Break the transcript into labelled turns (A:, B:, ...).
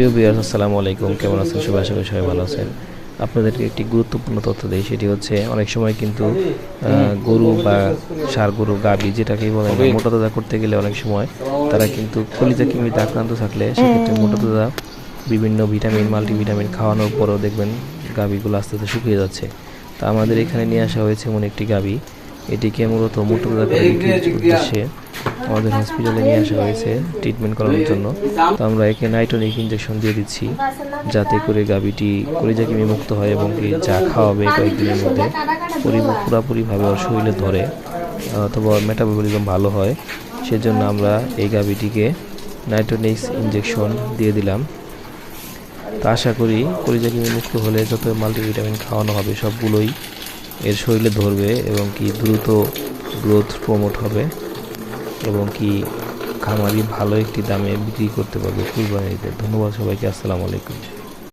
A: প্রিয় ভিউয়ার্স, আসসালামু আলাইকুম। কেমন আছেন সবাই? আশা করি সবাই ভালো আছেন। আপনাদেরকে একটি গুরুত্বপূর্ণ তথ্য দেই, সেটি হচ্ছে অনেক সময় কিন্তু গরু বা ষাঁড় গরু গাভী যেটাকেই বলেন না, মোটা তাজা করতে গেলে অনেক সময় তারা কিন্তু কলিজা কৃমিতে আক্রান্ত থাকলে সেক্ষেত্রে মোটা তাজা বিভিন্ন ভিটামিন মাল্টিভিটামিন খাওয়ানোর পরেও দেখবেন গাভীগুলো আস্তে আস্তে শুকিয়ে যাচ্ছে। তা আমাদের এখানে নিয়ে আসা হয়েছে এমন একটি গাভী, এটিকে মূলত মোটা তাজা করে বিক্রির উদ্দেশ্যে আমাদের হসপিটালে নিয়ে আসা হয়েছে ট্রিটমেন্ট করানোর জন্য। তো আমরা একে নাইট্রোনিক ইঞ্জেকশন দিয়ে দিচ্ছি, যাতে করে গাভীটি কলিজা কৃমি মুক্ত হয় এবং কি যা খাওয়াবে কয়েকদিনের মধ্যে পুরোপুরিভাবে ওর শরীরে ধরে, অথবা ওর মেটাবলিজম ভালো হয়। সেজন্য আমরা এই গাভীটিকে নাইট্রোনিক্স ইঞ্জেকশন দিয়ে দিলাম। তো আশা করি কলিজা কৃমি মুক্ত হলে যত মাল্টিভিটামিন খাওয়ানো হবে সবগুলোই এর শরীরে ধরবে এবং কি দ্রুত গ্রোথ প্রমোট হবে এবং কি খামারি ভালো একটি দামে বিক্রি করতে পারবে কুরবানিতে। ধন্যবাদ সবাইকে। আসসালামু আলাইকুম।